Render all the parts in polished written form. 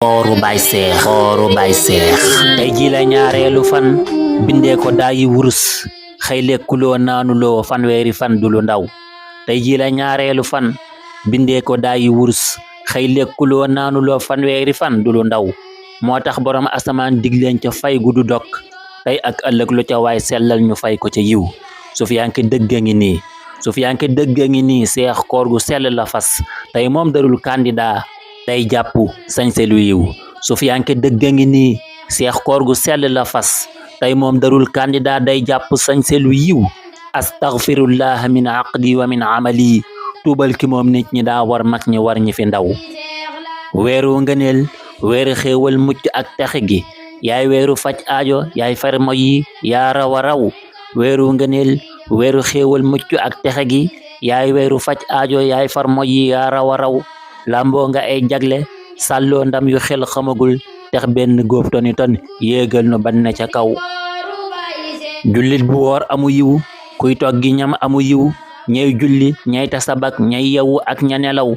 kooru bay seex tey ji la ñaareelu fan bindee ko daayi wurus xëy lekkuloo naanuloo fanweeri fan du lu ndaw tey ji la ñaareelu fan bindee ko daayi wurus xëy lekkuloo naanuloo fanweeri fan du lu ndaw moo tax borom asamaan digleen ca fay gu du dog tey ak ëllëg lu ca waay sellal ñu fay ko ca yiw Sufiyanke dëgg a ngi nii seex koor gu sell la fas tey moom darul candidat day jàpp sañse lu yiw Sufiyanke dëgg a ngi nii seex koor gu sell la fas tey moom darul candidat day jàpp sañse lu yiw astaghfirullah min aqdi wa min amali tuubal ki moom nit ñi daa war mag ñi war ñi fi ndaw weeru ngëneel weeru xéewal mucc ak texe gi yaay weeru faj aajo yaay far moyi yaa raw a raw weeru ngëneel weeru xéewal mucc ak texe gi yaay weeru faj aajo yaay far moyi yaa raw a raw lamboo nga ay jagle sàlloo ndam yu xel xamagul tex benn góob toni ton yéegal nu ban ne ca kaw jullit bu woor amu yiw kuy toggi ñam amu yiw ñay julli ñay tasabak ñay yewu ak ña nelaw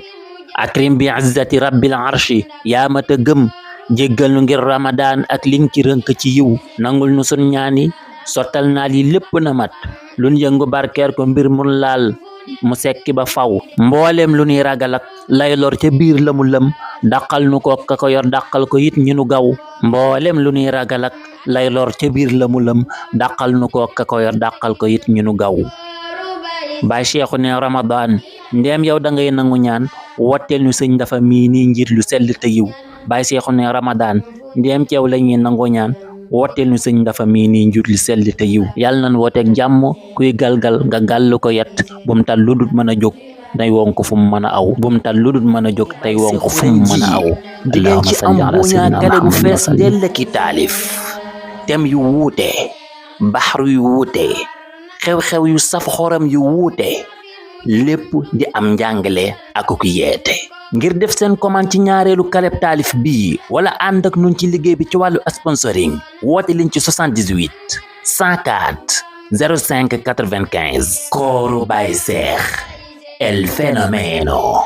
akrim bi izzati rabbil arshi yaa mata gëm jéggal nu ngir ramadan ak liñ ci rënk ci yiw nangul nu sun ñaani sottal naa li lépp na mat lun yëngu barkeer ko mbir mun laal mu sekki ba faw mboolem lu nuy ragal ak lay lor ca biir lamu lëm dàqal nu ko ka ko yor dàqal ko it ñi nu gaw mboolem lu nuy ragal ak lay lor ca biir lamu lëm dàqal nu ko ka ko yor dàqal ko it ñi nu gaw Baay Cheikhu ne Ramadan ndéem yow da ngay nangu ñaan wotteel ñu sëñ dafa mii nii njiit lu sell te yiw Baay Cheikhu ne Ramadan ndéem ceew la ñuy nangu ñaan wooteel ñu sëñ dafa mii nii njut li sell te yiw yàlla nañ wooteeg jàmm kuy galgal nga gàll ko yet bum tal lu dut mën a jóg day wonk fu mu mën a aw bum tal lu dut mën a jóg tey wonk fu mu mën a aw digeen ci am buñaa tele bu fees dell ki taalif tem yu wuute baxru yu wuute xew-xew yu saf xoram yu wuute lépp di am njàngale ak ku yeete ngir def seen commande ci ñaareelu kaleb taalif bii wala ànd ak nun ci liggéey bi ci wàllu sponsoring woote liñ ci 78 104 05 95 kooru Baay Seex el fenomeno